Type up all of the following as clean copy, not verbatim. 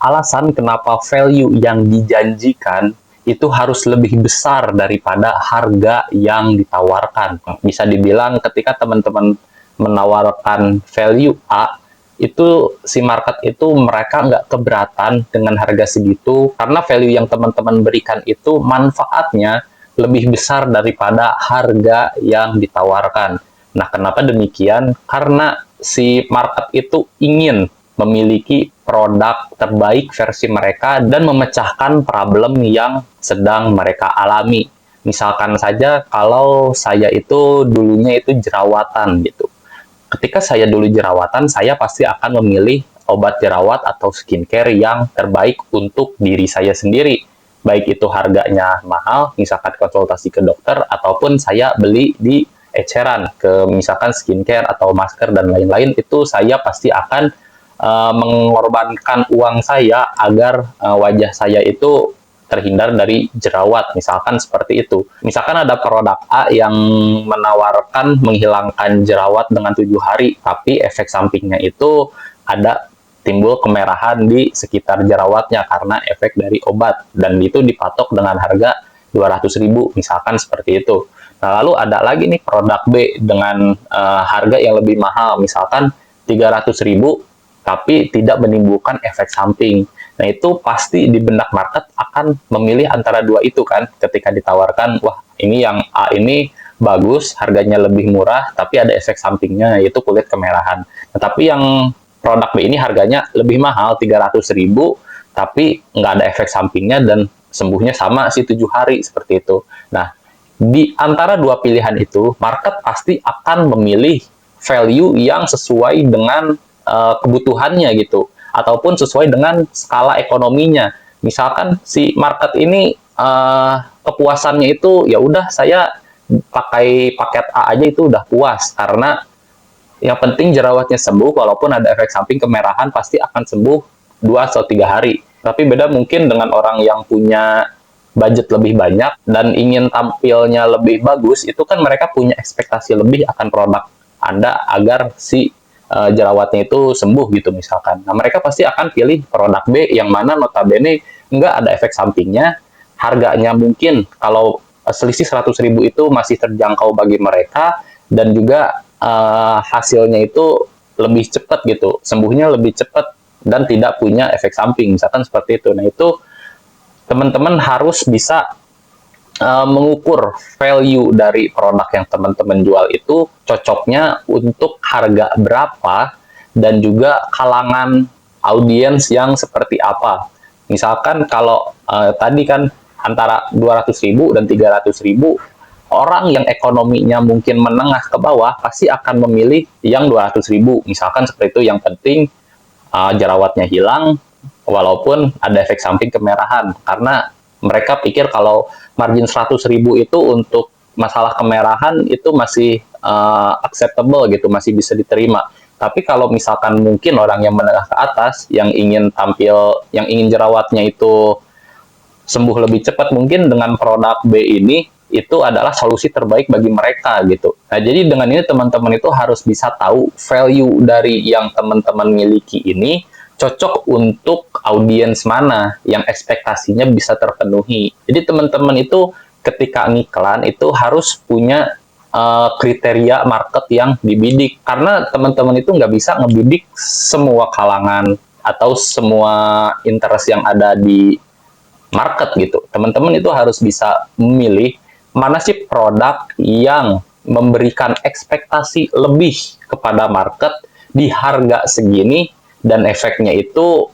alasan kenapa value yang dijanjikan itu harus lebih besar daripada harga yang ditawarkan. Bisa dibilang ketika teman-teman menawarkan value A, itu si market itu mereka nggak keberatan dengan harga segitu karena value yang teman-teman berikan itu manfaatnya lebih besar daripada harga yang ditawarkan. Nah, kenapa demikian? Karena si market itu ingin memiliki produk terbaik versi mereka dan memecahkan problem yang sedang mereka alami. Misalkan saja kalau saya itu dulunya itu jerawatan gitu. Ketika saya dulu jerawatan, saya pasti akan memilih obat jerawat atau skincare yang terbaik untuk diri saya sendiri. Baik itu harganya mahal, misalkan konsultasi ke dokter, ataupun saya beli di eceran ke misalkan skincare atau masker dan lain-lain, itu saya pasti akan mengorbankan uang saya agar wajah saya itu terhindar dari jerawat, misalkan seperti itu. Misalkan ada produk A yang menawarkan menghilangkan jerawat dengan 7 hari, tapi efek sampingnya itu ada timbul kemerahan di sekitar jerawatnya karena efek dari obat, dan itu dipatok dengan harga 200.000, misalkan seperti itu. Nah, lalu ada lagi nih produk B dengan harga yang lebih mahal, misalkan 300.000, tapi tidak menimbulkan efek samping. Nah, itu pasti di benak market akan memilih antara dua itu kan, ketika ditawarkan, wah ini yang A ini bagus, harganya lebih murah, tapi ada efek sampingnya, yaitu kulit kemerahan. Tetapi yang produk B ini harganya lebih mahal, 300.000, tapi nggak ada efek sampingnya dan sembuhnya sama sih 7 hari, seperti itu. Nah, di antara dua pilihan itu, market pasti akan memilih value yang sesuai dengan kebutuhannya gitu, ataupun sesuai dengan skala ekonominya. Misalkan si market ini kepuasannya itu ya udah saya pakai paket A aja itu udah puas karena yang penting jerawatnya sembuh, walaupun ada efek samping kemerahan pasti akan sembuh 2 atau 3 hari. Tapi beda mungkin dengan orang yang punya budget lebih banyak dan ingin tampilnya lebih bagus, itu kan mereka punya ekspektasi lebih akan produk Anda agar si jerawatnya itu sembuh gitu misalkan. Nah, mereka pasti akan pilih produk B yang mana notabene nggak ada efek sampingnya, harganya mungkin kalau selisih 100.000 itu masih terjangkau bagi mereka, dan juga hasilnya itu lebih cepat gitu, sembuhnya lebih cepat dan tidak punya efek samping, misalkan seperti itu. Nah, itu teman-teman harus bisa mengukur value dari produk yang teman-teman jual itu cocoknya untuk harga berapa dan juga kalangan audiens yang seperti apa. Misalkan kalau tadi kan antara 200.000 dan 300.000, orang yang ekonominya mungkin menengah ke bawah pasti akan memilih yang 200.000. Misalkan seperti itu, yang penting jerawatnya hilang walaupun ada efek samping kemerahan, karena mereka pikir kalau margin 100.000 itu untuk masalah kemerahan itu masih acceptable gitu, masih bisa diterima. Tapi kalau misalkan mungkin orang yang menengah ke atas yang ingin tampil, yang ingin jerawatnya itu sembuh lebih cepat, mungkin dengan produk B ini itu adalah solusi terbaik bagi mereka gitu. Nah, jadi dengan ini teman-teman itu harus bisa tahu value dari yang teman-teman miliki ini cocok untuk audiens mana yang ekspektasinya bisa terpenuhi. Jadi teman-teman itu ketika ngiklan itu harus punya kriteria market yang dibidik, karena teman-teman itu nggak bisa ngebidik semua kalangan atau semua interest yang ada di market gitu. Teman-teman itu harus bisa memilih mana sih produk yang memberikan ekspektasi lebih kepada market di harga segini dan efeknya itu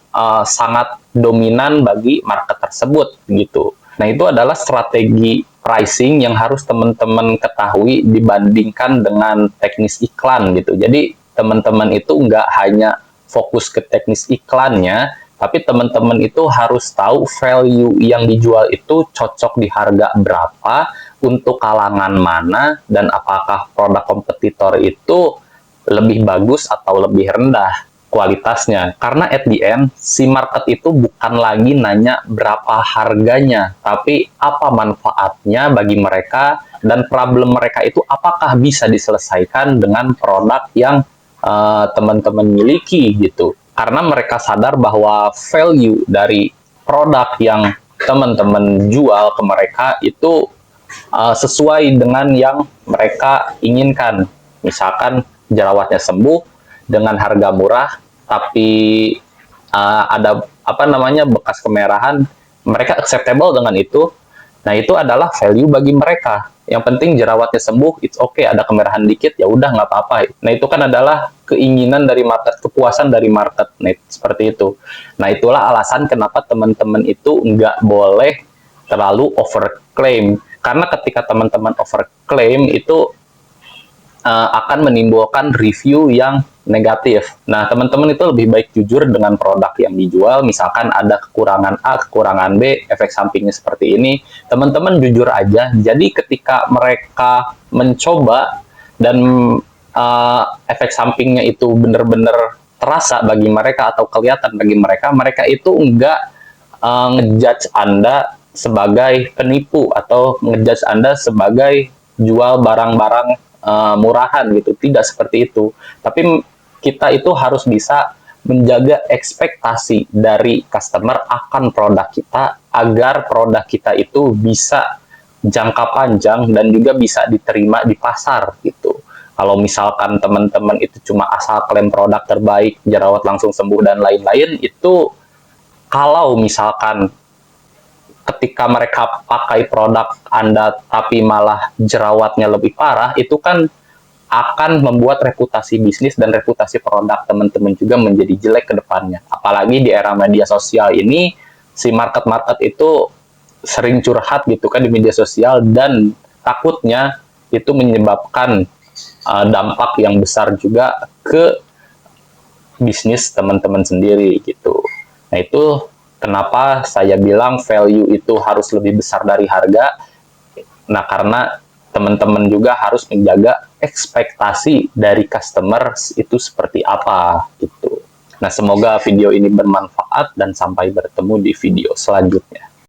sangat dominan bagi market tersebut gitu. Nah, itu adalah strategi pricing yang harus teman-teman ketahui dibandingkan dengan teknis iklan gitu. Jadi teman-teman itu nggak hanya fokus ke teknis iklannya, tapi teman-teman itu harus tahu value yang dijual itu cocok di harga berapa, untuk kalangan mana, dan apakah produk kompetitor itu lebih bagus atau lebih rendah kualitasnya. Karena at the end, si market itu bukan lagi nanya berapa harganya, tapi apa manfaatnya bagi mereka, dan problem mereka itu apakah bisa diselesaikan dengan produk yang teman-teman miliki gitu. karena mereka sadar bahwa value dari produk yang teman-teman jual ke mereka itu sesuai dengan yang mereka inginkan. Misalkan jerawatnya sembuh dengan harga murah, tapi ada apa namanya bekas kemerahan, mereka acceptable dengan itu. Nah, itu adalah value bagi mereka. Yang penting jerawatnya sembuh, it's okay. Ada kemerahan dikit, ya udah nggak apa-apa. Nah, itu kan adalah keinginan dari market, kepuasan dari market. Nah, seperti itu. Nah, itulah alasan kenapa teman-teman itu nggak boleh terlalu overclaim. Karena ketika teman-teman overclaim itu akan menimbulkan review yang negatif. Nah, teman-teman itu lebih baik jujur dengan produk yang dijual. Misalkan ada kekurangan A, kekurangan B, efek sampingnya seperti ini. Teman-teman jujur aja. Jadi ketika mereka mencoba dan efek sampingnya itu benar-benar terasa bagi mereka atau kelihatan bagi mereka, mereka itu enggak ngejudge Anda sebagai penipu atau ngejudge Anda sebagai jual barang-barang murahan gitu. Tidak seperti itu. Tapi kita itu harus bisa menjaga ekspektasi dari customer akan produk kita agar produk kita itu bisa jangka panjang dan juga bisa diterima di pasar gitu. Kalau misalkan teman-teman itu cuma asal klaim produk terbaik, jerawat langsung sembuh dan lain-lain, itu kalau misalkan ketika mereka pakai produk Anda tapi malah jerawatnya lebih parah, itu kan akan membuat reputasi bisnis dan reputasi produk teman-teman juga menjadi jelek ke depannya. Apalagi di era media sosial ini, si market-market itu sering curhat gitu kan di media sosial, dan takutnya itu menyebabkan dampak yang besar juga ke bisnis teman-teman sendiri gitu. Nah, itu kenapa saya bilang value itu harus lebih besar dari harga. Nah, karena teman-teman juga harus menjaga ekspektasi dari customer itu seperti apa gitu. Nah, semoga video ini bermanfaat dan sampai bertemu di video selanjutnya.